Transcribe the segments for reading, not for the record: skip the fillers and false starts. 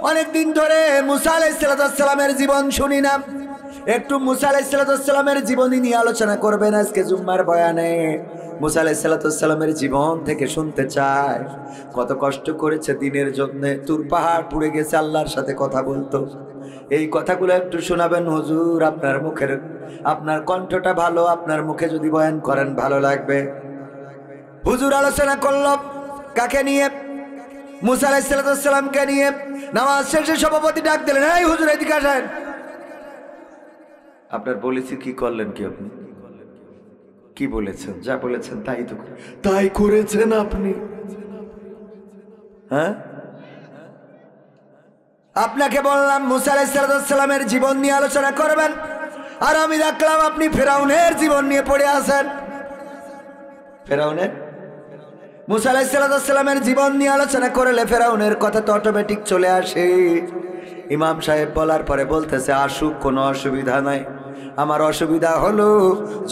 অনেক দিন ধরে মুসা আলাইহিস সালামের জীবন শুনি না। একটু মুসা আলাইহিস সালামের জীবনী নিয়ে আলোচনা করবেন আজকে জুম্মার বয়ানে। মুসা আলাইহিস সালামের জীবন থেকে শুনতে চায় কত কষ্ট করেছে দিনের জন্য। তুর পাহাড় পুড়ে গেছে, আল্লাহর সাথে কথা বলতো। এই কথাগুলো একটু শোনাবেন হুজুর। আপনার মুখের, আপনার কণ্ঠটা ভালো, আপনার মুখে যদি বয়ান করেন ভালো লাগবে। হুজুর আলোচনা করল কাকে নিয়ে? মুসা আলাইহিস সালামকে নিয়ে। নামাজ শেষে সভাপতি ডাক দিলেন, এই হুজুর এদিকে আসেন। আপনার বলেছি কি করলেন কি? আপনি কি বলেছেন? যা বলেছেন তাই তো, তাই করেছেন আপনি। হ্যাঁ, আপনাকে বললাম মুসা আলাইহিস সালামের জীবন নিয়ে আলোচনা করবেন, আর আমি দেখলাম আপনি ফেরাউনের জীবন নিয়ে পড়ে আছেন। ফেরাউনের, মুসা আলাইহিস সালামের জীবন নিয়ে আলোচনা করলে ফেরাউনের কথা তো অটোমেটিক চলে আসে। ইমাম সাহেব বলার পরে বলতেছে, আসুক, কোনো অসুবিধা নাই। আমার অসুবিধা হলো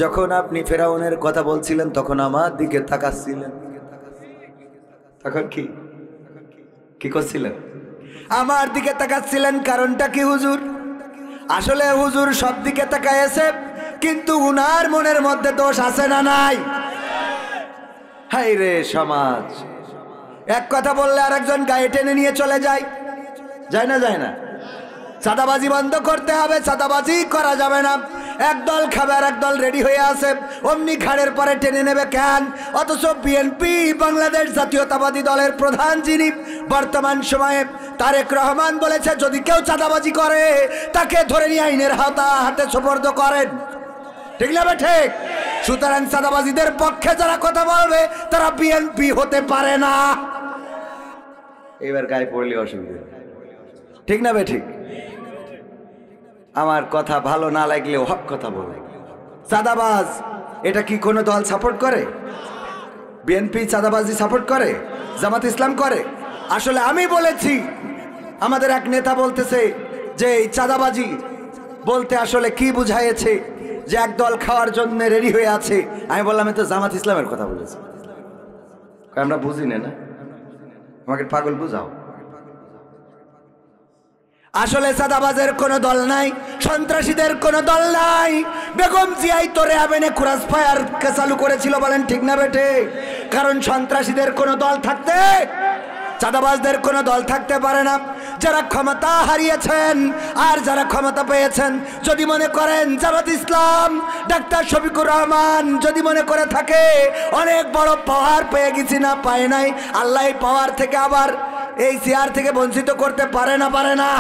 যখন আপনি ফেরাউনের কথা বলছিলেন তখন আমার দিকে তাকাচ্ছিলেন। তখন কি করছিলেন? আমার দিকে তাকাচ্ছিলেন। কারণটা কি হুজুর? আসলে হুজুর সব দিকে তাকাইছে, কিন্তু উনার মনের মধ্যে দোষ আছে না নাই? হাই রে সমাজ, এক কথা বললে আরেকজন গায়ে টেনে নিয়ে চলে যায়। যায় না? যায় না? চাঁদাবাজি বন্ধ করতে হবে, চাঁদাবাজি করা যাবে না। একদল খাবে আর একদল রেডি হয়ে আছে, অমনি ঘাড়ের পরে টেনে নেবে কেন? অথচ বিএনপি বাংলাদেশ জাতীয়তাবাদী দলের প্রধান যিনি বর্তমান সময়ে তারেক রহমান বলেছে, যদি কেউ চাঁদাবাজি করে তাকে ধরে নিয়ে আইনের হাতে সোপর্দ করেন। ঠিক না ঠিক? সুতরাং চাঁদাবাজিদের পক্ষে যারা কথা বলবে তারা বিএনপি হতে পারে না। এবার গায়ে পড়লে অসুবিধা, ঠিক না ঠিক? আমার কথা ভালো না লাগলেও হক কথা বলে। চাঁদাবাজ এটা কি কোনো দল সাপোর্ট করে? বিএনপি চাঁদাবাজি সাপোর্ট করে? জামাত ইসলাম করে? আসলে আমি বলেছি, আমাদের এক নেতা বলতেছে যে এই চাঁদাবাজি বলতে আসলে কি বুঝাইছে, যে একদল খাওয়ার জন্য রেডি হয়ে আছে। আমি বললাম এ তো জামাত ইসলামের কথা বলেছে। আমরা বুঝি না, আমাকে পাগল বুঝাও। আসলে চাঁদাবাজের কোনো দল নাই, সন্ত্রাসীদের কোনো দল নাই। বেগম জিয়াই তো র্যাবেনে ক্রস ফায়ার চালু করেছিল, বলেন ঠিক না বেটে? কারণ সন্ত্রাসীদের কোনো দল থাকতে, চাঁদাবাজদের কোনো দল থাকতে পারে না। যারা ক্ষমতা হারিয়েছেন আর যারা ক্ষমতা পেয়েছেন, যদি মনে করেন জামাত ইসলাম, ডাক্তার শফিকুর রহমান যদি মনে করে থাকে অনেক বড় পাওয়ার পেয়ে গেছি, না পায় নাই। আল্লাহ এই পাওয়ার থেকে আবার এই চেয়ার থেকে বঞ্চিত করতে পারে না? পারে না?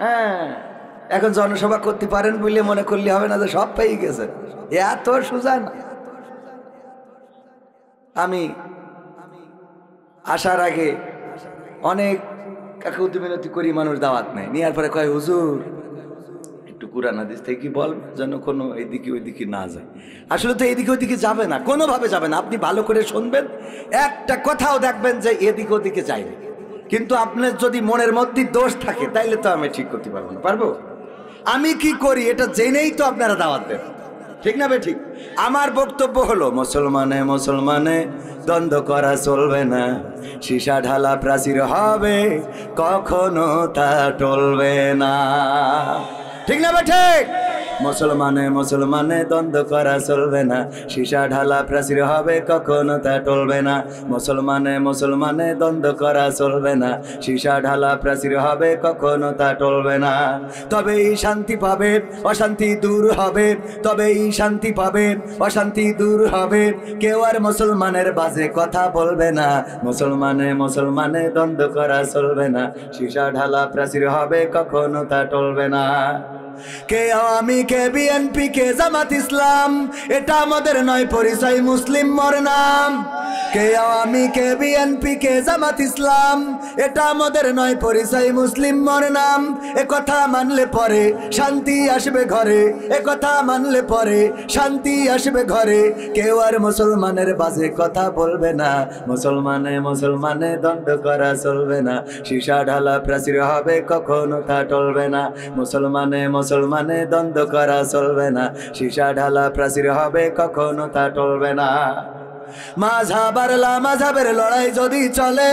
হ্যাঁ, এখন জনসভা করতে পারেন বলে মনে করলে হবে না যে সব পেয়ে গেছে। এত সোজা না। আমি আসার আগে অনেক কাকুতি মিনতি করি, মানুষ দাওয়াত নেয়। নেওয়ার পরে কয়, হুজুর একটু কুরআন হাদিস থেকে কি বল, যেন কোনো এইদিকে ওইদিকে না যায়। আসলে তো এইদিকে ওইদিকে যাবে না, কোনোভাবে যাবে না। আপনি ভালো করে শুনবেন, একটা কথাও দেখবেন যে এদিকে ওদিকে যায়নি। কিন্তু আপনার যদি মনের মধ্যে দোষ থাকে তাইলে তো আমি ঠিক করতে পারবো না। পারবো? আমি কি করি এটা জেনেই তো আপনারা দাওয়াত দেন, ঠিক না ঠিক? আমার বক্তব্য হলো, মুসলমানে মুসলমানে দ্বন্দ্ব করা চলবে না। সীসা ঢালা প্রাচীর হবে, কখনো তা টলবে না। ঠিক না ঠিক? মুসলমানে মুসলমানে দ্বন্দ্ব করা চলবে না। সীসা ঢালা প্রাচীর হবে, কখনো তা টলবে না। মুসলমানে মুসলমানে দ্বন্দ্ব করা চলবে না। সীসা ঢালা প্রাচীর হবে, কখনো তা টলবে না। তবেই শান্তি পাবে, অশান্তি দূর হবে। তবেই শান্তি পাবে, অশান্তি দূর হবে। কেউ আর মুসলমানের বাজে কথা বলবে না। মুসলমানে মুসলমানে দ্বন্দ্ব করা চলবে না। সীসা ঢালা প্রাচীর হবে, কখনো তা টলবে না। কে আওয়ামী, কে বিএনপি, কে জামাত ইসলাম, এটা আমাদের নয় পরিচয়, মুসলিম মোর নাম। কে আওয়ামী, কে বিএনপি, কে জামাত ইসলাম, এটা আমাদের নয় পরিচয়, মুসলিম মোর নাম। এ কথা মানলে পরে শান্তি আসবে ঘরে, এ কথা মানলে পরে শান্তি আসবে ঘরে। কেউ আর মুসলমানের বাজে কথা বলবে না। মুসলমানে মুসলমানে দ্বন্দ্ব করা চলবে না। সীসা ঢালা প্রাচীর হবে, কখনো তা টলবে না। মুসলমানে মুসলমানে দ্বন্দ্ব করা চলবে না। সীসা ঢালা প্রাচীর হবে, কখনো তা টলবে না। মাঝহাবার লা মাঝহাবের লড়াই যদি চলে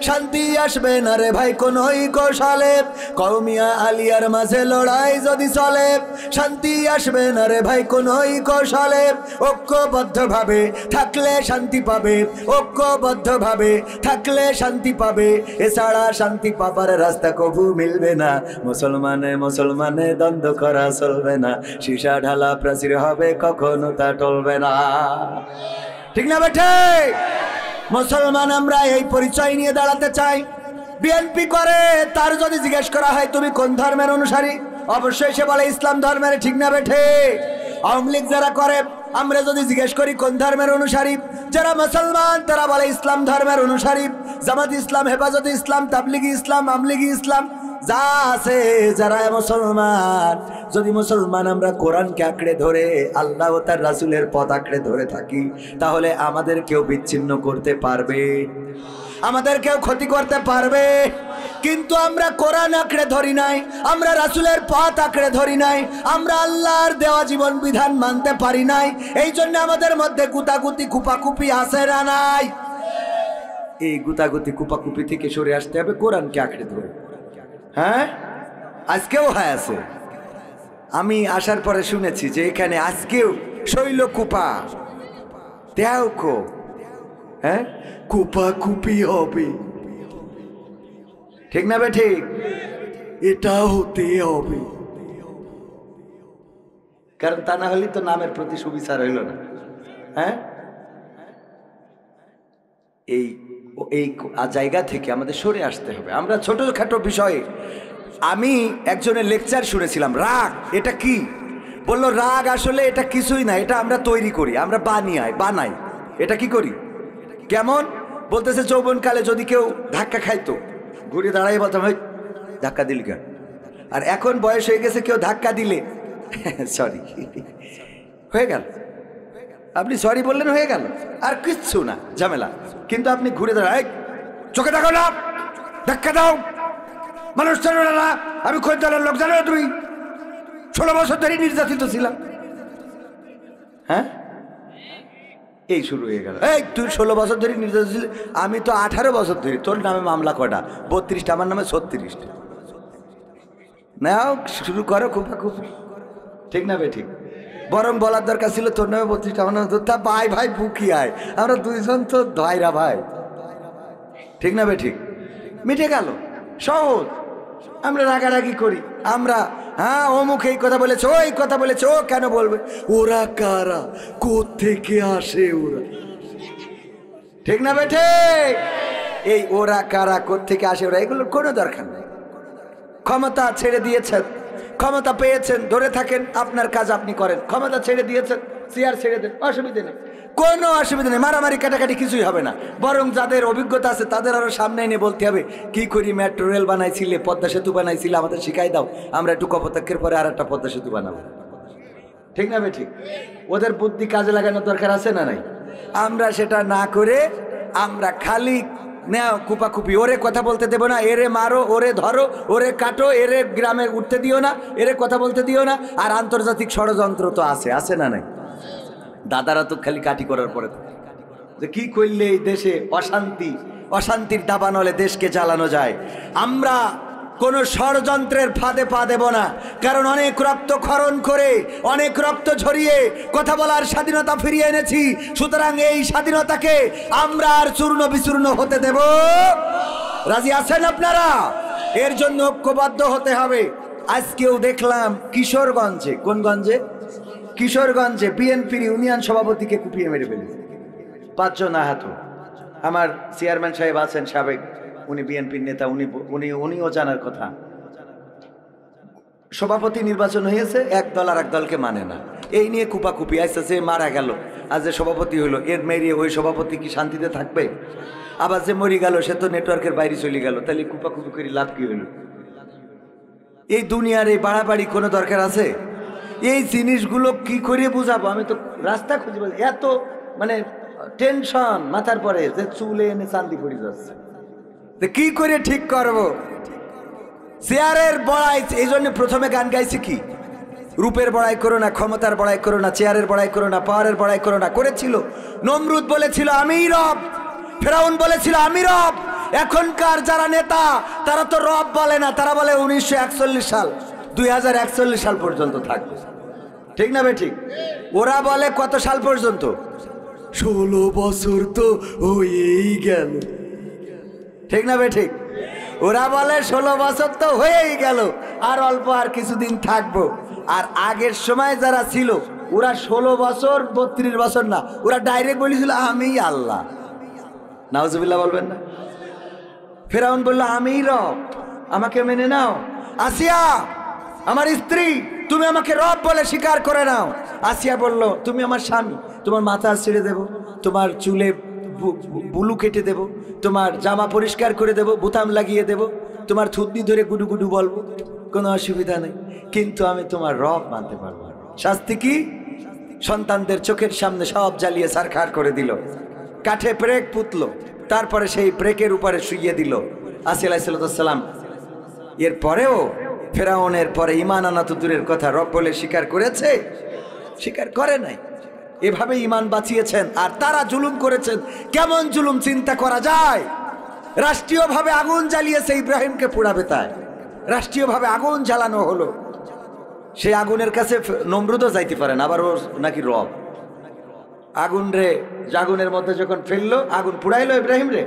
শান্তি আসবে না রে ভাই কোনই কৌশলে। কওমিয়া আলিয়ার মাঝে লড়াই যদি চলে শান্তি আসবে না রে ভাই কোনই কৌশলে। ঐক্যবদ্ধভাবে থাকলে শান্তি পাবে, ঐক্যবদ্ধভাবে থাকলে শান্তি পাবে, এছাড়া শান্তি পাবার রাস্তা কবু মিলবে না। মুসলমানে মুসলমানে দ্বন্দ্ব করা চলবে না, সীসা ঢালা প্রাচীর হবে কখনো তা টলবে না। ঠিক না বেঠে? মুসলমান আমরা এই পরিচয় নিয়ে দাঁড়াতে চাই। বিএনপি করে, তার যদি জিজ্ঞেস করা হয় তুমি কোন ধর্মের অনুসারী, অবশ্যই সে বলে ইসলাম ধর্মের। ঠিক না বেঠে? আওয়ামী লীগ যারা করে, আমরা যদি জিজ্ঞেস করি কোন ধর্মের অনুসারী, যারা মুসলমান তারা বলে ইসলাম ধর্মের অনুসারী। জামাত ইসলাম, হেফাজতে ইসলাম, তাবলিগি ইসলাম, আমলিগি ইসলাম যা আছে যারা মুসলমান, যদি মুসলমান আমরা কোরআনকে আঁকড়ে ধরে আল্লাহ ও তার রাসূলের পথ আঁকড়ে ধরে থাকি, তাহলে আমাদের কেউ বিচ্ছিন্ন করতে পারবে, আমাদের কেউ ক্ষতি করতে পারবে। কিন্তু আমরা কোরআন আঁকড়ে ধরি নাই, আমরা রাসূলের পথ আঁকড়ে ধরি নাই, আমরা আল্লাহর দেওয়া জীবন বিধান মানতে পারি নাই। এই জন্য আমাদের মধ্যে গুতাগুতি কুপাকুপি আছে না নাই? এই গুতাগুতি কুপাকুপি থেকে সরে আসতে হবে, কোরআনকে আঁকড়ে ধরে। হ্যাঁ, আজকেও হয় আছে। আমি আসার পরে শুনেছি যে এখানে আজকেও শৈল কুপা দেও কো, হ্যাঁ কুপা কুপি হবে। ঠিক না বে? ঠিক, এটা হতে হবে, কারণ তা না হলে তো নামের প্রতি সুবিচার হইল না। হ্যাঁ, এই এই জায়গা থেকে আমাদের সরে আসতে হবে। আমরা ছোটখাটো বিষয়ে, আমি একজনের লেকচার শুনেছিলাম, রাগ এটা কি? বললো রাগ আসলে এটা কিছুই না, এটা আমরা তৈরি করি, আমরা বানাই। এটা কি করি? কেমন? বলতেছে যৌবনকালে যদি কেউ ধাক্কা খাইতো, ঘুরে দাঁড়াই বলতাম ওই ধাক্কা দিলি কেন? আর এখন বয়স হয়ে গেছে, কেউ ধাক্কা দিলে সরি হয়ে গেল, আপনি সরি বললেন হয়ে গেল, আর কিচ্ছু না, ঝামেলা। কিন্তু আপনি ঘুরে দাঁড়ায়, চোখে দেখো না, ধাক্কা দাও, মানুষ জানো না, আমি খোঁজদারের লোক, জানো তুমি 16 বছর ধরে নির্যাতিত ছিলাম। হ্যাঁ, এই শুরু হয়ে গেল। এই তুই 16 বছর ধরে নির্যাতিত ছিলি, আমি তো 18 বছর ধরে। তোর নামে মামলা কটা? 32টা, আমার নামে 36টা। নাও শুরু করো খুপাখুপি। ঠিক না বে? ঠিক। বরং বলার দরকার ছিল তোর নামে 32টা, আমার নামে তা ভাই ভাই বুকি আয়, আমরা দুইজন তো ভাইরা ভাই। ঠিক না বে? ঠিক। মিটে গেল, সহজ। আমরা রাগারাগি করি, আমরা হ্যাঁ অমুক এই কথা বলেছে, ওই কথা বলেছে, ও কেন বলবে, ওরা কারা, কোত্থেকে আসে ওরা। ঠিক না বে? ঠিক। এই ওরা কারা, কোত্থেকে আসে ওরা, এগুলোর কোনো দরকার নেই। ক্ষমতা ছেড়ে দিয়েছেন, ক্ষমতা পেয়েছেন, ধরে থাকেন, আপনার কাজ আপনি করেন। ক্ষমতা ছেড়ে দিয়েছেন, চেয়ার ছেড়ে দেন, অসুবিধা নেই, কোনো অসুবিধা নেই। মারামারি কাটাকাটি কিছুই হবে না। বরং যাদের অভিজ্ঞতা আছে তাদের আরো সামনে এনে বলতে হবে, কি করি, মেট্রো রেল বানাইছিলে, পদ্মা সেতু বানাইছিলে, আমাদের শিখাই দাও, আমরা একটু কপোতাক্ষের পরে আর একটা পদ্মা সেতু বানাবো। ঠিক না বে? ঠিক। ওদের বুদ্ধি কাজে লাগানোর দরকার আছে না নাই? আমরা সেটা না করে আমরা খালি নাও কুপাকুপি, ওরে কথা বলতে দেবো না, এরে মারো, ওরে ধরো, ওরে কাটো, এরে গ্রামে উঠতে দিও না, এরে কথা বলতে দিও না। আর আন্তর্জাতিক ষড়যন্ত্র তো আছে না নাই? দাদারা তো খালি কাটি করার পরে যে কি করলে এই দেশে অশান্তির দাবানলে দেশকে জ্বালানো যায়। আমরা কোন ষড়যন্ত্রের ফাঁদে পা দেব না, কারণ অনেক রক্ত খরণ করে, অনেক রক্ত ঝরিয়ে কথা বলার স্বাধীনতা ফিরিয়ে এনেছি। সুতরাং এই স্বাধীনতাকে আমরা আর চূর্ণ বিচূর্ণ হতে দেব। রাজি আছেন আপনারা? এর জন্য ঐক্যবদ্ধ হতে হবে। আজকেও দেখলাম কিশোরগঞ্জে, কোন গঞ্জে? কিশোরগঞ্জে বিএনপির ইউনিয়ন সভাপতিকে কুপিয়ে মেরে ফেলেছে, 5 জন আহত। আমার চেয়ারম্যান সাহেব আছেন সাবেক, উনি বিএনপির নেতা, উনিও জানার কথা। সভাপতি নির্বাচন হয়েছে, এক দল আর এক দলকে মানে না, এই নিয়ে কুপাকুপি। আস্তে আস্তে মারা গেল, আজ যে সভাপতি হলো, এর মেরিয়ে ওই সভাপতি কি শান্তিতে থাকবে? আবার যে মরি গেল সে তো নেটওয়ার্কের বাইরে চলে গেল, তাহলে কুপাকুপি করে লাভ কি হলো? এই দুনিয়ার এই বাড়াবাড়ি কোনো দরকার আছে? এই জিনিসগুলো কি করে বুঝাবো? আমি তো রাস্তা খুঁজে পাই, এত মানে টেনশন মাথার পরে যে চুলে এনে চান্দি পড়ে যাচ্ছে, কি করে ঠিক করব? চেয়ারের বড়াই। এই জন্য প্রথমে গান গাইছি কি, রূপের বড়াই করো না, ক্ষমতার বড়াই করো না, চেয়ারের বড়াই করো না, পাওয়ারের বড়াই করো না। করেছিল। নমরুদ বলেছিল আমিই রব, ফেরাউন বলেছিল আমি রব। এখনকার যারা নেতা তারা তো রব বলে না, তারা বলে 1941 সাল 2041 সাল পর্যন্ত থাকবে। ঠিক না বে ঠিক? ওরা বলে কত সাল পর্যন্ত? 16 বছর তো হয়েই গেল। ঠিক না বে ঠিক? ওরা বলে 16 বছর তো হয়েই গেল, আর অল্প আর কিছুদিন থাকবো। আর আগের সময় যারা ছিল ওরা 16 বছর 32 বছর না, ওরা ডাইরেক্ট বলেছিল আমি আল্লাহ। নাউজুবিল্লাহ বলবেন না? ফেরাউন বলল আমি রব, আমাকে মেনে নাও। আসিয়া আমার স্ত্রী, তুমি আমাকে রব বলে স্বীকার করে নাও। আসিয়া বলল তুমি আমার স্বামী, তোমার মাথা ছেড়ে দেব, তোমার চুলে বুলু কেটে দেব, তোমার জামা পরিষ্কার করে দেব, বোতাম লাগিয়ে দেব, তোমার থুতনি ধরে গুডু গুডু বলবো, কোনো অসুবিধা নেই, কিন্তু আমি তোমার রব মানতে পারবো না। শাস্তি কি? সন্তানদের চোখের সামনে সব জ্বালিয়ে ছারখার করে দিল, কাঠে প্রেক পুতলো, তারপরে সেই প্রেকের উপরে শুইয়ে দিল আসিয়া আলাইহিস সালাম। এরপরেও ফেরাউনের পরে ঈমান আনা তো দূরের কথা, রব বলে স্বীকার করেছে? স্বীকার করে নাই। এভাবে ঈমান বাঁচিয়েছেন। আর তারা জুলুম করেছেন। কেমন জুলুম চিন্তা করা যায়? রাষ্ট্রীয়ভাবে আগুন জ্বালিয়েছে, ইব্রাহিমকে পোড়াবে তাই রাষ্ট্রীয়ভাবে আগুন জ্বালানো হলো। সেই আগুনের কাছে নমরুদও যাইতে পারেন, আবার ওর নাকি রব। আগুন রে, আগুনের মধ্যে যখন ফেললো, আগুন পুড়াইলো ইব্রাহিম রে?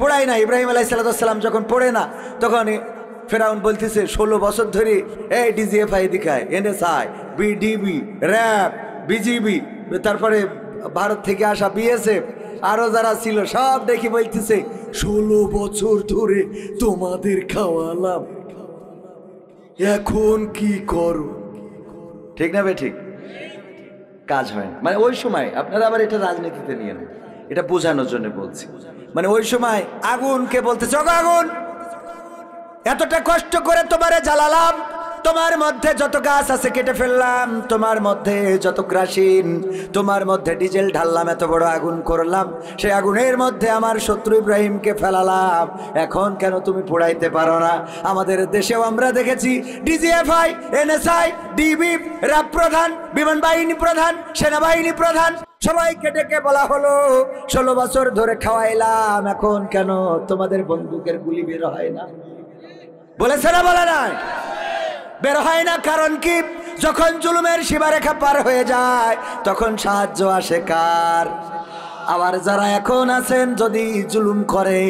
পোড়াই না। ইব্রাহিম আলাইহিস সালাম যখন পড়ে না, তখন ফেরাউন বলতেছে 16 বছর ধরে এই ডিজিএফআই দিখায়, এনএসআই, বিডিবি, র্যাব, বিজিবি, তারপরে ভারত থেকে আসা বিএসএফ, আরো যারা ছিল সব দেখি বলতেছে 16 বছর ধরে তোমাদের খাওয়ালাম, এখন কি করো? ঠিক না বে ঠিক? কাজ হয় না। মানে ওই সময় আপনারা আবার এটা রাজনীতিতে নিয়ে নেন, এটা বোঝানোর জন্য বলছি। মানে ওই সময় আগুনকে বলতেছে আগুন, এতটা কষ্ট করে তোমারে জ্বালালাম, তোমার মধ্যে যত গাছ আছে কেটে ফেললাম, তোমার মধ্যে যত গ্রাসিন, তোমার মধ্যে ডিজেল ঢাললাম, এত বড় আগুন করলাম, সেই আগুনের মধ্যে আমার শত্রু ইব্রাহিমকে ফেলালাম, এখন কেন তুমি পোড়াইতে পারো না? আমাদের দেশেও আমরা দেখেছি ডিজিএফআই, এনএসআই, ডিবি, র্যাব প্রধান, বিমান বাহিনী প্রধান, সেনাবাহিনী প্রধান সবাইকে ডেকে বলা হলো 16 বছর ধরে খাওয়াইলাম, এখন কেন তোমাদের বন্দুকের গুলি বের হয় না? বলেছে না বলে নাই? বের হয় না। কারণ কি? যখন জুলুমের সীমারেখা পার হয়ে যায় তখন সাহায্য আসে কার? আবার যারা এখন আছেন যদি জুলুম করে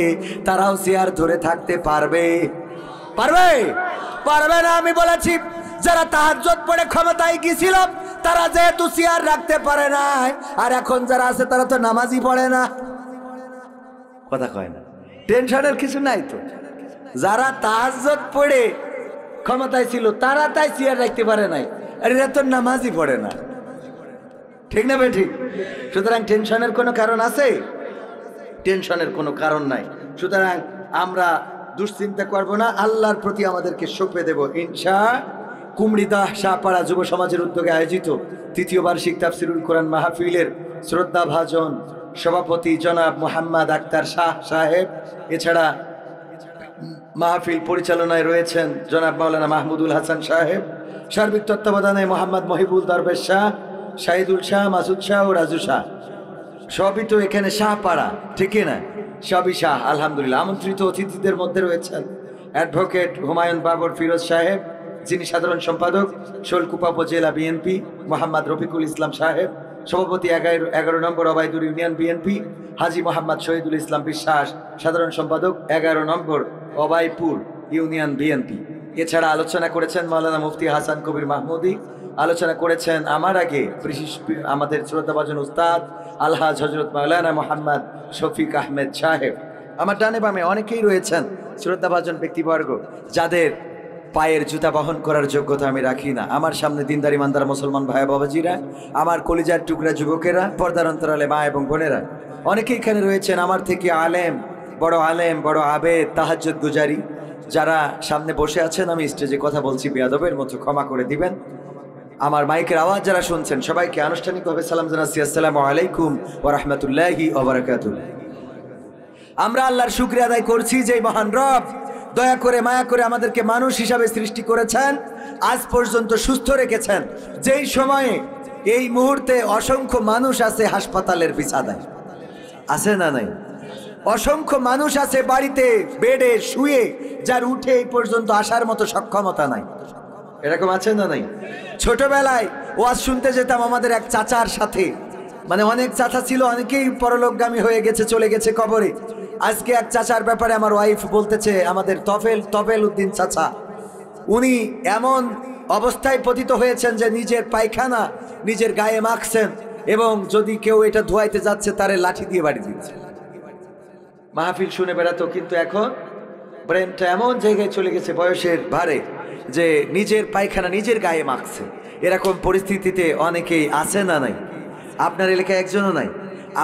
তারাও চেয়ার ধরে থাকতে পারবে? পারবে? পারবে না। আমি বলেছি যারা তাহাজ্জুদ পড়ে ক্ষমতায় গিয়েছিল তারা যেহেতু চেয়ার রাখতে পারে না, আর এখন যারা আছে তারা তো নামাজই পড়ে না। কথা কয় না? টেনশনের কিছু নাই তো। যারা তাহাজ্জুদ পড়ে ক্ষমতায় ছিল তারা তাই চেয়ার রাখতে পারে নাই, আর এরা তো নামাজই পড়ে না। ঠিক না ভাই? ঠিক। সুতরাং টেনশনের কোনো কারণ আছে? টেনশনের কোনো কারণ নাই। সুতরাং আমরা দুশ্চিন্তা করব না, আল্লাহর প্রতি আমাদেরকে সঁপে দেব ইনশাআল্লাহ। কুমড়িদাহ শাহপাড়া যুব সমাজের উদ্যোগে আয়োজিত ৩য় বার্ষিক তাফসিরুল কোরআন মাহফিলের শ্রদ্ধাভাজন সভাপতি জনাব মোহাম্মদ আক্তার শাহ সাহেব, এছাড়া মাহফিল পরিচালনায় রয়েছেন জনাব মাওলানা মাহমুদুল হাসান সাহেব, সার্বিক তত্ত্বাবধানে মোহাম্মদ মহিবুল দরবেশ শাহ, শাহিদুল শাহ, মাসুদ শাহ ও রাজু শাহ। সবই তো এখানে শাহপাড়া, ঠিক না? সবই শাহ। আলহামদুলিল্লাহ। আমন্ত্রিত অতিথিদের মধ্যে রয়েছেন অ্যাডভোকেট হুমায়ুন বাবর ফিরোজ সাহেব, যিনি সাধারণ সম্পাদক শোলকুপা উপজেলা বিএনপি, মোহাম্মদ রফিকুল ইসলাম সাহেব সভাপতি 11 নম্বর অবায়দুর ইউনিয়ন বিএনপি, হাজী মোহাম্মদ শহীদুল ইসলাম বিশ্বাস সাধারণ সম্পাদক 11 নম্বর অবায়পুর ইউনিয়ন বিএনপি। এছাড়া আলোচনা করেছেন মাওলানা মুফতি হাসান কবির মাহমুদি, আলোচনা করেছেন আমার আগে আমাদের শ্রদ্ধাভাজন উস্তাদ আলহাজ হজরত মাওলানা মোহাম্মদ শফিক আহমেদ সাহেব। আমার ডানে বামে অনেকেই রয়েছেন শ্রদ্ধাভাজন ব্যক্তিবর্গ যাদের পায়ের জুতা বহন করার যোগ্যতা আমি রাখি না। আমার সামনে দিনদার ইমানদার মুসলমান ভাই বাবাজিরা, আমার কলিজার টুকরা যুবকেরা, পর্দার অন্তরালে মা এবং বোনেরা, অনেকেই এখানে রয়েছেন আমার থেকে আলেম, বড় আবেদ, তাহাজ্জুদ গুজারি। যারা সামনে বসে আছেন, আমি স্টেজে কথা বলছি বেয়াদবের মতো ক্ষমা করে দিবেন। আমার মাইকের আওয়াজ যারা শুনছেন সবাইকে আনুষ্ঠানিকভাবে সালাম জানাচ্ছি, আসসালামু আলাইকুম ওয়া রাহমাতুল্লাহি ওয়া বারাকাতুহু। আমরা আল্লাহর শুকরিয়া আদায় করছি যে মহান রব দয়া করে মায়া করে আমাদেরকে মানুষ হিসাবে সৃষ্টি করেছেন, আজ পর্যন্ত সুস্থ রেখেছেন। যেই সময়ে এই মুহূর্তে অসংখ্য মানুষ আছে হাসপাতালের বিছানায়, আছে না নাই? অসংখ্য মানুষ আছে বাড়িতে বেডে শুয়ে, যার উঠে এই পর্যন্ত আসার মতো সক্ষমতা নাই। এরকম আছে না নাই? ছোটবেলায় ওয়াজ শুনতে যেতাম আমাদের এক চাচার সাথে, মানে অনেক চাচা ছিল, অনেকেই পরলোকগামী হয়ে গেছে, চলে গেছে কবরে। আজকে এক চাচার ব্যাপারে আমার ওয়াইফ বলতেছে, আমাদের তফেল উদ্দিন চাচা, উনি এমন অবস্থায় পতিত হয়েছেন যে নিজের পায়খানা নিজের গায়ে মাখছেন, এবং যদি কেউ এটা ধোয়াইতে যাচ্ছে তারে লাঠি দিয়ে বাড়ি দিচ্ছে। মাহফিল শুনে বেড়াতো, কিন্তু এখন ব্রেনটা এমন জায়গায় চলে গেছে বয়সের ভারে যে নিজের পায়খানা নিজের গায়ে মাখছে। এরকম পরিস্থিতিতে অনেকেই আছে না নাই? আপনার এলাকায় একজনও নাই,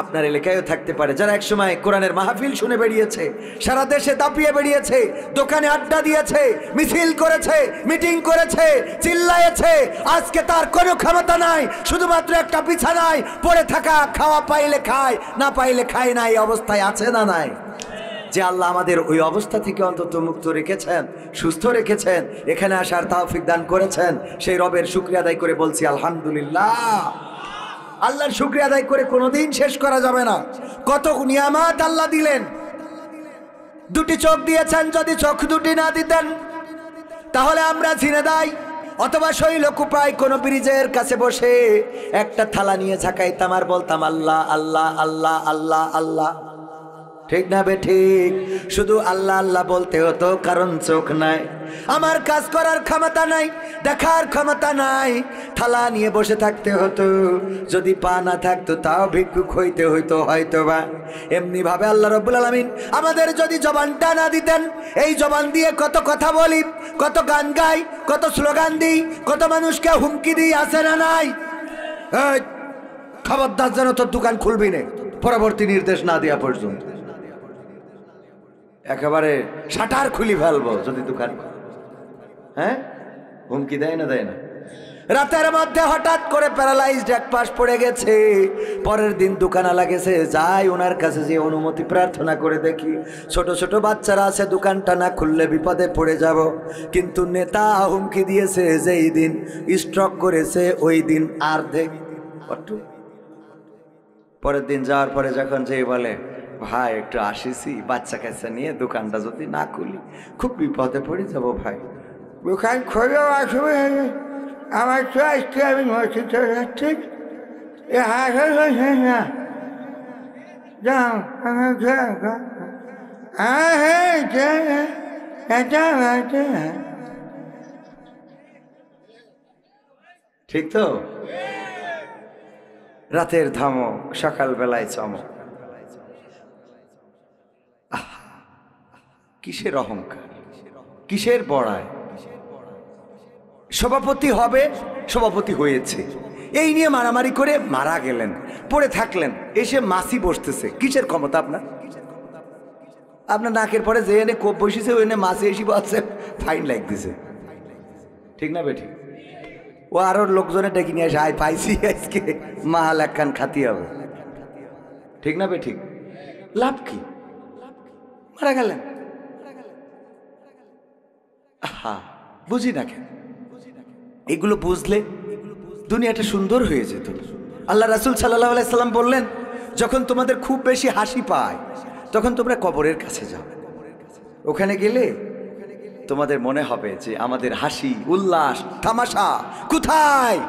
আপনার এলাকায়ও থাকতে পারে, যারা একসময় কোরআনের মাহফিল শুনে বেরিয়েছে, সারা দেশে দাপিয়ে বেরিয়েছে, দোকানে আড্ডা দিয়েছে, মিছিল করেছে, মিটিং করেছে, চিল্লায়েছে। আজকে তার কোনো ক্ষমতা নাই, শুধুমাত্র একটা বিছানায় পড়ে থাকা, খাওয়া পাইলে খায়, না পাইলে খায় না, এই অবস্থায় আছে না নাই? যে আল্লাহ আমাদের ওই অবস্থা থেকে অন্তত মুক্ত রেখেছেন, সুস্থ রেখেছেন, এখানে আসার তৌফিক দান করেছেন, সেই রবের শুকরিয়া আদায় করে বলছি আলহামদুলিল্লাহ। আল্লাহর শুকরিয়া আদায় করে কোনোদিন শেষ করা যাবে না। কত নিয়ামত আল্লাহ দিলেন। দুটি চোখ দিয়েছেন, যদি চোখ দুটি না দিতেন তাহলে আমরা ঝিনেদাই অথবা শৈলকুপায় কোনো ব্রিজের কাছে বসে একটা থালা নিয়ে ঝাঁকাইতাম আর বলতাম আল্লাহ আল্লাহ আল্লাহ আল্লাহ আল্লাহ। ঠিক না বে ঠিক? শুধু আল্লাহ আল্লাহ বলতে হতো, কারণ চোখ নাই, আমার কাজ করার ক্ষমতা নাই, দেখার ক্ষমতা নাই, থালা নিয়ে বসে থাকতে হতো। যদি পা না থাকতো তাও ভিক্ষুক হইতে হইতো হয়তো বা। এমনি ভাবে আল্লাহ রাব্বুল আলামিন আমাদের যদি জবানটা না দিতেন, এই জবান দিয়ে কত কথা বলি, কত গান গাই, কত স্লোগান দিই, কত মানুষকে হুমকি দিই, আছে না নাই? এই খবরদার যেন তোর দোকান খুলবি না পরবর্তী নির্দেশ না দেওয়া পর্যন্ত। একেবারে শাটার খুলি ফেলবো যদি দোকান, হ্যাঁ? হুমকি দেয় না? দেয় না। রাতের মধ্যে হঠাৎ করে প্যারালাইজড এক পাশ পড়ে গেছে, পরের দিন দোকানওয়ালা গেছে, যাই ওনার কাছে যে অনুমতি প্রার্থনা করে দেখি, ছোট ছোট বাচ্চারা আছে, দোকানটা না খুললে বিপদে পড়ে যাব। কিন্তু নেতা হুমকি দিয়েছে যেই দিন স্ট্রোক করেছে ওই দিন আর দেখ। পরের দিন যাওয়ার পরে যখন যে বলে, ভাই একটু আসিছি, বাচ্চা কাচ্চা নিয়ে দোকানটা যদি না খুলি খুব বিপদে পড়ে যাব ভাই। দোকান খোলো, আসবে, আমার তো আজকে আমি মসজিদে যাচ্ছি, ঠিক তো? রাতের ধমক, সকালবেলায় চমক। কিসের অহংকার, কিসের বড়াই? সভাপতি হবে, সভাপতি হয়েছে, এই নিয়ে মারামারি করে মারা গেলেন, পড়ে থাকলেন, এসে মাসি বসতেছে। কিসের ক্ষমতা আপনার? আপনার নাকের পরে যে এনে কোপ বসেছে ওই এনে মাসি এসে বসছে, ফাইন লাগ দিছে। ঠিক না বেঠিক? ও আরো লোকজনে ডেকে নিয়ে আসে, আয় পাইছি আজকে মাল একখান খাতি হবে। ঠিক না বেঠিক? লাভ কি? মারা গেলেন। বুঝি না কেন? এগুলো বুঝলে দুনিয়াটা সুন্দর হয়ে যেত। আল্লাহ রাসূল সাল্লাল্লাহু আলাইহি সাল্লাম বললেন, যখন তোমাদের খুব বেশি হাসি পায় তখন তোমরা কবরের কাছে যাও। ওখানে গেলে তোমাদের মনে হবে যে আমাদের হাসি, উল্লাস, তামাশা কোথায়?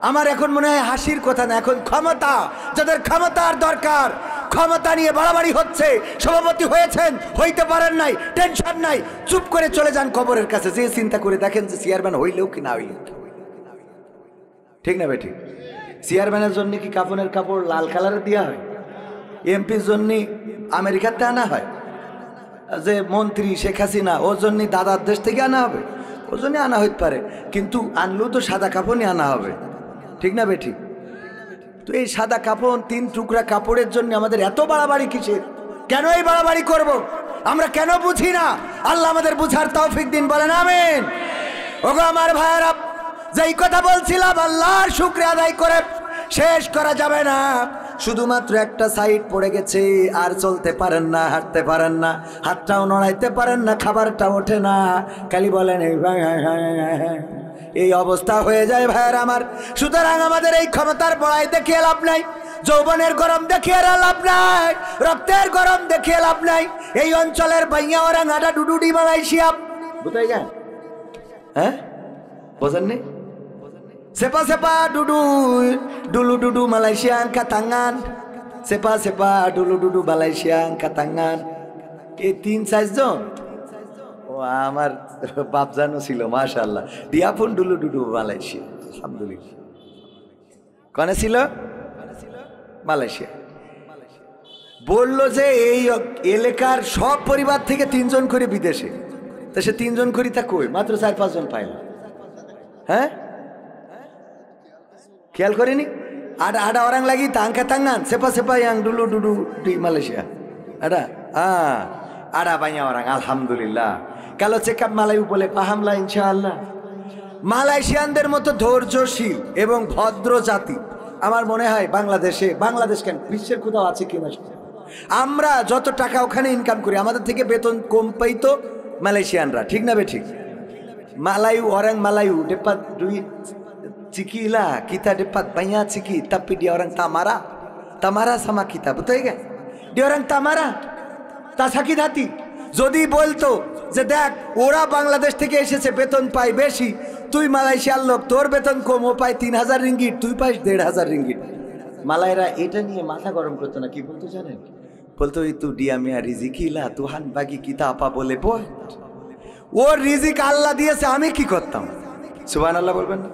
আমার এখন মনে হয় হাসির কথা না, এখন ক্ষমতা। যাদের ক্ষমতার দরকার, ক্ষমতা নিয়ে বাড়াবাড়ি হচ্ছে, সভাপতি হয়েছেন, হইতে পারেন নাই, টেনশন নাই, চুপ করে চলে যান কবরের কাছে, যে চিন্তা করে দেখেন যে চেয়ারম্যান হইলেও কি না হইলেও। ঠিক না বেঠিক? চেয়ারম্যানের জন্য কি কাফনের কাপড় লাল কালারের দেওয়া হয়? এমপির জন্য আমেরিকাতে আনা হয়? যে মন্ত্রী শেখ হাসিনা, ওর জন্য দাদার দেশ থেকে আনা হবে? ওর জন্য আনা হইতে পারে, কিন্তু আনলেও তো সাদা কাপড়ই আনা হবে। ঠিক না বেঠিক? তো এই সাদা কাপড়, 3 টুকরা কাপড়ের জন্য আমাদের এত বাড়াবাড়ি কিসের? কেন এই বাড়াবাড়ি করব? আমরা কেন বুঝি না? আল্লাহ আমাদের বুঝার তৌফিক দিন, বলেন আমিন। ওগো আমার ভাইয়েরা, যেই কথা বলছিলাম আল্লাহর শুকরিয়া আদায় করে শেষ করা যাবে না। শুধুমাত্র একটা সাইড পড়ে গেছে, আর চলতে পারেন না, হাঁটতে পারেন না, হাতটাও নড়াইতে পারেন না, খাবারটা ওঠে না, খালি বলেন এই অবস্থা হয়ে যায় ভাইয়ের আমার। সুতরাং আমাদের এই ক্ষমতার বড়াই দেখিয়ে লাভ নাই, যৌবনের গরম দেখিয়ে লাভ নাই, রক্তের গরম দেখিয়ে লাভ নাই। এই অঞ্চলের বাইয়া ওরা নাডা ডুডুডি মালয়েশিয়া বুঝাই যায়, হ্যাঁ বোঝেননি? সেপা সেপা ডুডু ডুলু ডুডু মালয়েশিয়া কাতাঙ্গান, সেপা সেপা ডুলু ডুডু মালয়েশিয়া কাতাঙ্গান। এই 3-4 জন ও আমার বাপজানো ছিল মাশাআল্লাহ। দিয়াফুন ডুলু ডুডু মালয়েশিয়া, আলহামদুলিল্লাহ। কনে ছিল? মালয়েশিয়া। বললো যে এই এলাকার সব পরিবার থেকে 3 জন করে বিদেশে, তা সে 3 জন করি তা কই মাত্র 4-5 জন পাইল। হ্যাঁ খেয়াল করিনি? আডা orang lagi tangka tangan siapa yang dulu di Malaysia ada ada banyak orang alhamdulillah. Kalau cakap Melayu boleh paham lah insyaallah. মালয়েশিয়ানদের মতো ধৈর্যশীল এবং ভদ্র জাতি আমার মনে হয় বাংলাদেশ কেন বিশ্বের কোথাও আছে কিনা। আমরা যত টাকা ওখানে ইনকাম করি আমাদের থেকে বেতন কম পাইতো মালয়েশিয়ানরা, ঠিক না বে ঠিক? Malayu orang Malayu dapat duit ciki lah, kita dapat banyak ciki, tapi dia orang tamara sama kita, betul ya? Dia orang tamara, tak sakit hati. যদি বলতো যে দেখ ওরা বাংলাদেশ থেকে এসেছে বেতন পায় বেশি, তুই মালয়েশিয়ার লোক, তোর বেতন কম, ও পায় 3000 রিঙ্গিট, তুই পাইস 1500 রিঙ্গিট। মালায়রা এটা নিয়ে মাথা গরম করতো না, কি বলতো জানেন? বলতো তু ডিয়া মিয়া রিজিকিলা তুহান বাকি কিতা আপা বলে বল, ওর রিজিক আল্লাহ দিয়েছে, আমি কি করতাম? সুবহানাল্লাহ বলবেন না?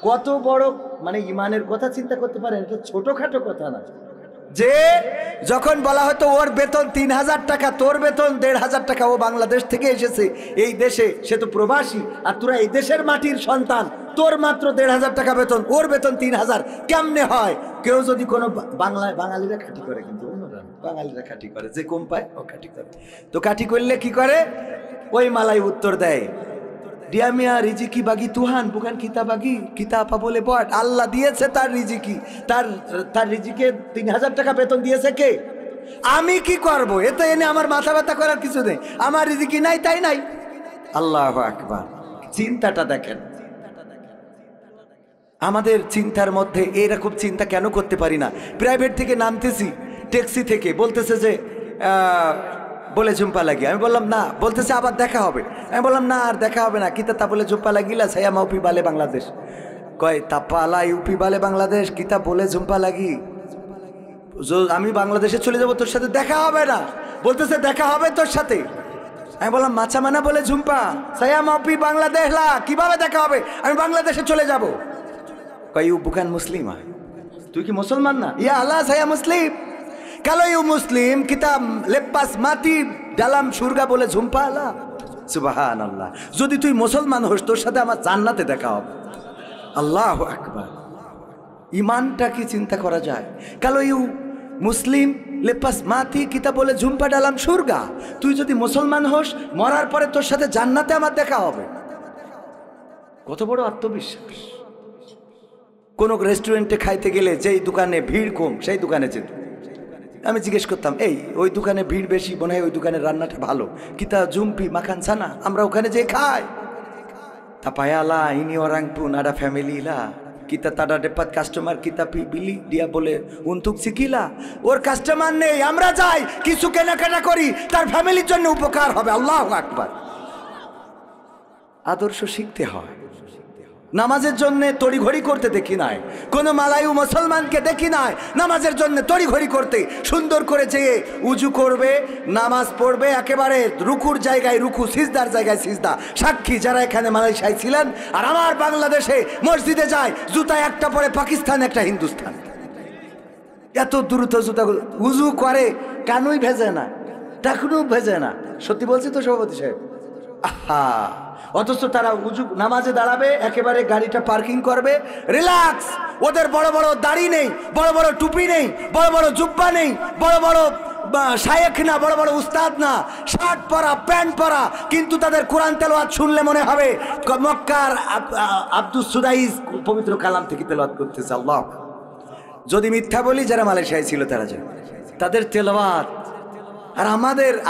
কত বড় মানে ইমানের কথা চিন্তা করতে পারেন, এটা ছোটখাটো কথা না। যে যখন বলা হতো ওর বেতন 3000 টাকা, তোর বেতন 1500 টাকা, ও বাংলাদেশ থেকে এসেছে এই দেশে, সে তো প্রবাসী, আর তোরা এই দেশের মাটির সন্তান, তোর মাত্র 1500 টাকা বেতন, ওর বেতন 3000, কেমনে হয়? কেউ যদি কোনো বাঙালিরা খাটি করে, কিন্তু বাঙালিরা খাটি করে, যে কম পায় ও খাটি করে। তো খাটি করলে কি করে? ওই মালাই উত্তর দেয় dia mia riziki bagi Tuhan bukan kita bagi, kita apa boleh buat? আল্লাহ দিয়েছে তার রিজিকি, তার রিজিকে 3000 টাকা বেতন দিয়েছে কে? আমি কি করব? এতে এনে আমার মাথা ব্যথা করার কিছু নেই, আমার রিজিকি নাই তাই নাই। আল্লাহু আকবার, চিন্তাটা দেখেন। আমাদের চিন্তার মধ্যে এরকম চিন্তা কেন করতে পারি না? প্রাইভেট থেকে নামতেছি, ট্যাক্সি থেকে বলতেছে যে বলে ঝুম্পা লাগি, আমি বললাম না, বলতেছে আবার দেখা হবে, আমি বললাম না আর দেখা হবে না, কিতা তা বলে ঝুম্পা লাগিলা সাইয়া মাউপি বালে বাংলাদেশ, কয় তাপালা ইউপি বালে বাংলাদেশ, কিতা বলে ঝুম্পা লাগি, আমি বাংলাদেশে চলে যাব, তোর সাথে দেখা হবে না, বলতেছে দেখা হবে তোর সাথে। আমি বললাম মাছা মানা বলে ঝুম্পা সাইয়া মাউপি বাংলাদেশ লা, কিভাবে দেখা হবে? আমি বাংলাদেশে চলে যাব। কয় ইউ বুকান মুসলিম, তুই কি মুসলমান না? ইয়া আল্লাহ সাইয়া মুসলিম। Kalau you Muslim, kita lepas mati dalam surga boleh jumpa lah. Subhanallah. যদি তুই মুসলমান হোস, তোর সাথে আমার জান্নাতে দেখা হবে। আল্লাহু আকবার। ইমানটা কি চিন্তা করা যায়? Kalau you Muslim, lepas mati kita boleh jumpa dalam surga. তুই যদি মুসলমান হোস, মরার পরে তোর সাথে জান্নাতে আমার দেখা হবে। কত বড় আত্মবিশ্বাস। কোন রেস্টুরেন্টে খাইতে গেলে যেই দোকানে ভিড় কম, সেই দোকানে যেত। আমি জিজ্ঞেস করতাম, এই ওই দোকানে ভিড় বেশি, মনে হয় ওই দোকানের রান্নাটা ভালো, কিতা জুম্পি মাখান ছানা, আমরা ওখানে যেয়ে খাই। তাপায়ালা ইনি orang pun ada family lah, kita tada dapat customer, kita bili, dia boleh untuk sikila, ওর কাস্টমার নেই, আমরা যাই কিছু কেনাকাটা করি, তার ফ্যামিলির জন্য উপকার হবে। আল্লাহু আকবার। আদর্শ শিখতে হয়। নামাজের জন্য তড়িঘড়ি করতে দেখি নাই, কোনো মালায়ু মুসলমানকে দেখি নাই নামাজের জন্য তড়িঘড়ি করতে। সুন্দর করে যেয়ে উজু করবে, নামাজ পড়বে, একেবারে রুকুর জায়গায় রুকু, সিজদার জায়গায় সিজদা। সাক্ষী যারা এখানে মালয়েশিয়ায় ছিলেন, আর আমার বাংলাদেশে মসজিদে যায় জুতা একটা পরে পাকিস্তান, একটা হিন্দুস্তান, এত দ্রুত জুতা উজু করে, কানুই ভেজে না, টাকনু ভেজে না। সত্যি বলছি তো সভাপতি সাহেব? আহা, অথচ তারা উজু নামাজে দাঁড়াবে, একেবারে গাড়িটা পার্কিং করবে, রিল্যাক্স। ওদের বড় বড় দাড়ি নেই, বড় বড় টুপি নেই, বড় বড় জুব্বা নেই, বড় বড় শায়েখ না, বড় বড় উস্তাদ না, শার্ট পরা, প্যান্ট পরা, কিন্তু তাদের কোরআন তেলাওয়াত শুনলে মনে হবে মক্কার আব্দুস সুদাইস পবিত্র কালাম থেকে তেলাওয়াত করতেছে। আল্লাহ, যদি মিথ্যা বলি যারা মালয়েশিয়ায় ছিল তারা জানে তাদের তেলাওয়াত। আর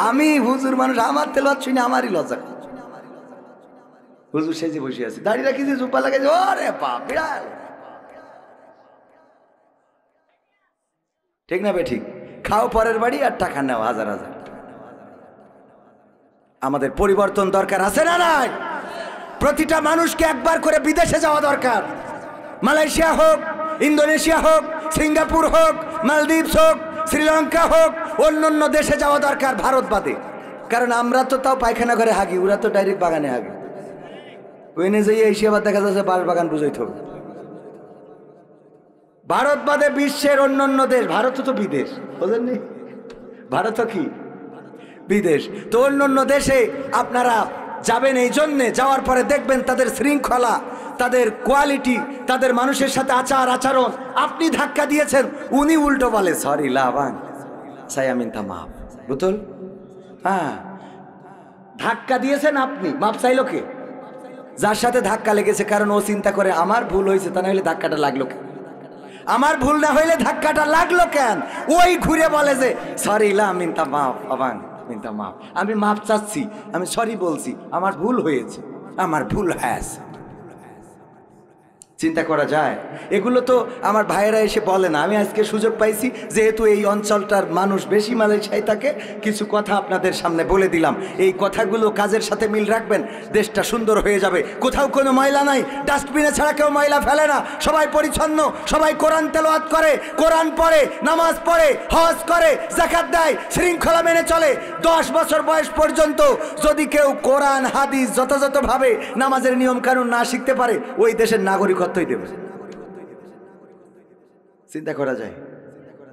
আমি হুজুর মানুষ, আমার তেলাওয়াত শুনে আমারই লজ্জা। হুজুর সেজে বসে আছে, দাঁড়িয়ে রাখিছে, জুব্বা লাগাইছে, ওরে বাপ বিড়াল। ঠিক না বে ঠিক? খাও পরের বাড়ি আর টাকা নাও হাজার হাজার। আমাদের পরিবর্তন দরকার আছে না নাই? প্রতিটা মানুষকে একবার করে বিদেশে যাওয়া দরকার। মালয়েশিয়া হোক, ইন্দোনেশিয়া হোক, সিঙ্গাপুর হোক, মালদ্বীপস হোক, শ্রীলঙ্কা হোক, অন্য দেশে যাওয়া দরকার ভারত বাদে। কারণ আমরা তো তাও পায়খানা করে হাগি, ওরা তো ডাইরেক্ট বাগানে হাগি। ওইনে যে এসে আবার দেখা যাচ্ছে বাঁশ বাগান বুঝাইতে হবে। ভারত বাদে বিশ্বের অন্য দেশ, ভারত তো বিদেশ, বুঝলেননি? ভারত কি বিদেশ। তো অন্য দেশে আপনারা যাবেন এই জন্যে, যাওয়ার পরে দেখবেন তাদের শৃঙ্খলা, তাদের কোয়ালিটি, তাদের মানুষের সাথে আচরণ। আপনি ধাক্কা দিয়েছেন, উনি উল্টো বলে সরি লাভান সায়ামিন তা মাপ, বুঝল? হ্যাঁ, ধাক্কা দিয়েছেন আপনি, মাপ চাইলো কে? যার সাথে ধাক্কা লেগেছে। কারণ ও চিন্তা করে আমার ভুল হয়েছে, তা না হলে ধাক্কাটা লাগলো কেন? আমার ভুল না হইলে ধাক্কাটা লাগলো কেন? ওই ঘুরে বলে যে সরি লা মিনতা মাফ আবান মিনতা মাফ, আমি মাপ চাচ্ছি, আমি সরি বলছি, আমার ভুল হয়েছে, আমার ভুল হয়েছে। চিন্তা করা যায়? এগুলো তো আমার ভাইয়েরা এসে বলে না। আমি আজকে সুযোগ পাইছি, যেহেতু এই অঞ্চলটার মানুষ বেশি মালয়েশিয়ায় থাকে, কিছু কথা আপনাদের সামনে বলে দিলাম। এই কথাগুলো কাজের সাথে মিল রাখবেন, দেশটা সুন্দর হয়ে যাবে। কোথাও কোনো ময়লা নাই, ডাস্টবিনে ছাড়া কেউ ময়লা ফেলে না, সবাই পরিচ্ছন্ন, সবাই কোরআন তেলাওয়াত করে, কোরআন পড়ে, নামাজ পড়ে, হজ করে, যাকাত দেয়, শৃঙ্খলা মেনে চলে। 10 বছর বয়স পর্যন্ত যদি কেউ কোরআন হাদিস যথাযথভাবে নামাজের নিয়ম কানুন না শিখতে পারে, ওই দেশের নাগরিকত্বই দেবে। চিন্তা করা যায়?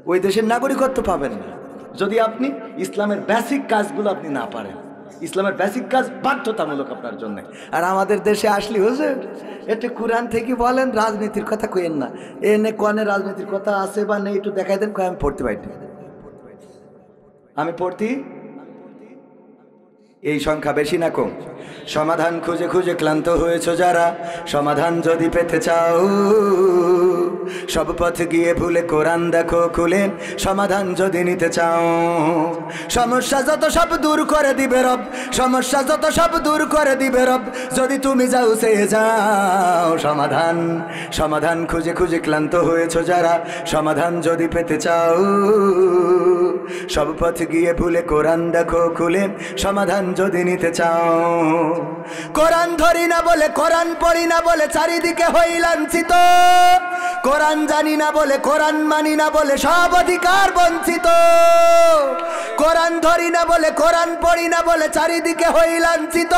ওই দেশের নাগরিকত্ব পাবেন না যদি আপনি ইসলামের বেসিক কাজগুলো আপনি না পারেন। ইসলামের বেসিক কাজ বাধ্যতামূলক আপনার জন্য। আর আমাদের দেশে আসলে হুজুর একটু কোরআন থেকে বলেন, রাজনীতির কথা কইেন না, এনে কোনে রাজনীতির কথা আছে বা নেই একটু দেখাই দেন, আমি পড়তে পারি, আমি পড়তি। এই সংখ্যা বেশি না কম? সমাধান খুঁজে খুঁজে ক্লান্ত হয়েছো যারা, সমাধান যদি পেতে চাও, সব পথ গিয়ে ভুলে কোরআন দেখো খুলে, সমাধান যদি নিতে চাও। সমস্যা যত সব দূর করে দিবে রব, সমস্যা যত সব দূর করে দিবে রব, যদি তুমি যাও সে যাও। সমাধান সমাধান খুঁজে খুঁজে ক্লান্ত হয়েছো যারা, সমাধান যদি পেতে চাও, সব পথ গিয়ে ভুলে কোরআন দেখো খুলে, সমাধান যদি নিতে চাও। কোরআন ধরি না বলে, কোরআন পড়ি না বলে চারিদিকে হই লাঞ্ছিত, কোরআন জানি না বলে, কোরআন মানি না বলে সব অধিকার বঞ্চিত। কোরআন ধরি না বলে, কোরআন পড়ি না বলে চারিদিকে হই লাঞ্ছিত,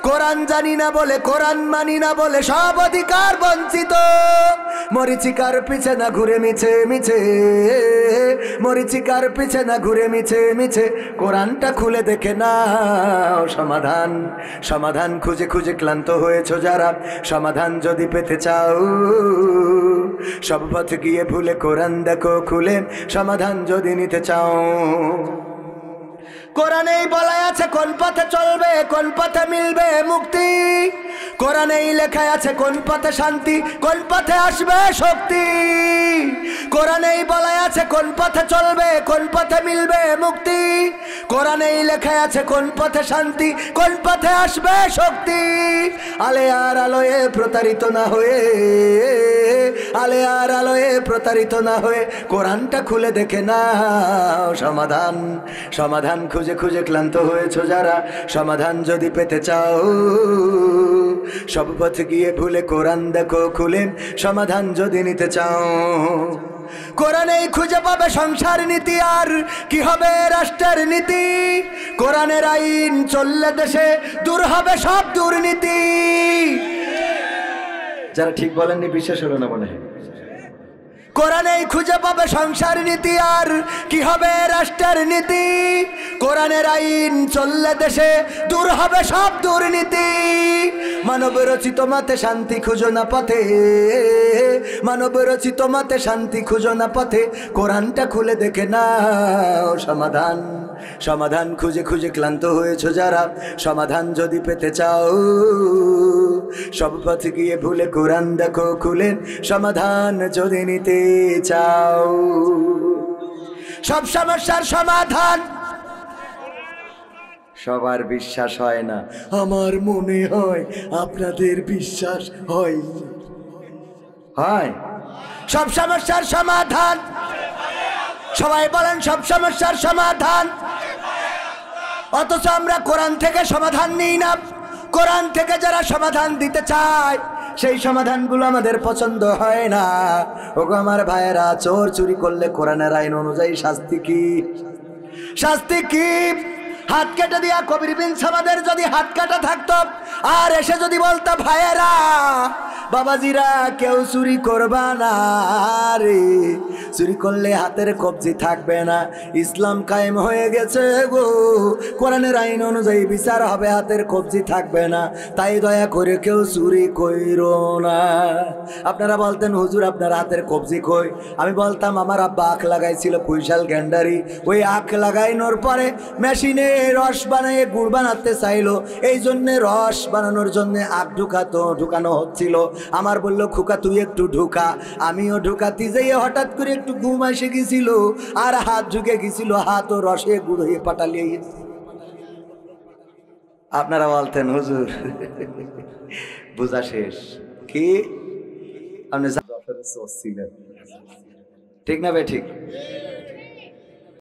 কোরআন জানি না বলে, কোরআন মানি না বলে সব অধিকার বঞ্চিত। মরিচিকার পিছে না ঘুরে মিছে মিছে, মরিচিকার পিছে না ঘুরে মিছে মিছে, কোরআনটা খুলে দেখে নাও। সমাধান সমাধান খুঁজে খুঁজে ক্লান্ত হয়েছো যারা, সমাধান যদি পেতে চাও, সব পথ গিয়ে ভুলে কোরআন দেখো খুলে, সমাধান যদি নিতে চাও। কোরআনেই বলা আছে কোন পথে চলবে, কোন পথে মিলবে মুক্তি, কোরআনেই লেখা আছে কোন পথে শান্তি, কোন পথে আসবে শক্তি। কোরআনেই বলা আছে কোন পথে চলবে, কোন পথে মিলবে মুক্তি, কোরআনেই লেখা আছে কোন পথে শান্তি, কোন পথে আসবে শক্তি। আলে আর আলোয় প্রতারিত না হয়ে, আলে আর আলোয় প্রতারিত না হয়ে, কোরআনটা খুলে দেখে নাও। সমাধান সমাধান খুঁজে খুঁজে ক্লান্ত হয়েছো যারা, সমাধান যদি পেতে চাও, সব পথ গিয়ে ভুলে কোরআন দেখো খুলে, সমাধান যদি নিতে চাও। কোরআনেই খুঁজে পাবে সংসার নীতি, আর কি হবে রাষ্ট্রের নীতি, কোরআনের আইন চললে দেশে দূর হবে সব দুর্নীতি। যারা ঠিক বলেননি বিশ্বাস হলো না মনে হয়। কোরআনেই খুঁজে পাবে সংসার নীতি, আর কি হবে রাষ্ট্রের নীতি, কোরআনের আইন চললে দেশে দূর হবে সব দুর্নীতি। মানব রচিত মতে শান্তি খুঁজো না পথে, মানব রচিত মতে শান্তি খুঁজো না পথে, কোরআনটা খুলে দেখে নাও। সমাধান সমাধান খুঁজে খুঁজে ক্লান্ত হয়েছ যারা, সমাধান যদি পেতে চাও সব পথ গিয়ে ভুলে কোরআন দেখো খুলে, সমাধান যদি নিতে চাও। সব সমস্যার সমাধান সবার বিশ্বাস হয় না, আমার মনে হয় আপনাদের বিশ্বাস হয়। হয় সব সমস্যার সমাধান, সবাই বলেন সব সমস্যার সমাধান, অথচ আমরা কোরআন থেকে সমাধান নিই না। কোরআন থেকে যারা সমাধান দিতে চায় সেই সমাধানগুলো আমাদের পছন্দ হয় না। ওগো আমার ভাইয়েরা, চোর চুরি করলে কোরআনের আইন অনুযায়ী শাস্তি কি? শাস্তি কি? হাত কেটে দিয়া কবির বিন সামাদের যদি হাত কাটা থাকতো আর এসে যদি বলতো ভাইয়েরা বাবাজিরা কেউ চুরি করবা না রে, চুরি করলে হাতের কবজি থাকবে না, ইসলাম কায়েম হয়ে গেছে গো, কোরআনের আইন অনুযায়ী বিচার হবে, হাতের কবজি থাকবে না, তাই দয়া করে কেউ চুরি কইরো না। আপনারা বলতেন হুজুর আপনার হাতের কবজি কই? আমি বলতাম আমার আব্বা আখ লাগাইছিল কুইশাল গ্যান্ডারি, ওই আখ লাগাইনোর পরে মেশিনে রস বানিয়ে গুড় বানাতে চাইলো, এই জন্যে রস বানানোর জন্য আখ ঢুকানো হচ্ছিল। আমার বললো খোকা তুই একটু ঢুকা, আমিও ঢুকাতে যেয়ে হঠাৎ করে একটু ঘুম এসে গেছিল আর হাত ঢুকে গেছিল, হাত ও রসে গুড় হয়ে পাটালিয়ে গেছে। আপনারা বলতেন হুজুর বোঝা শেষ কি? আপনি ঠিক না ভাই? ঠিক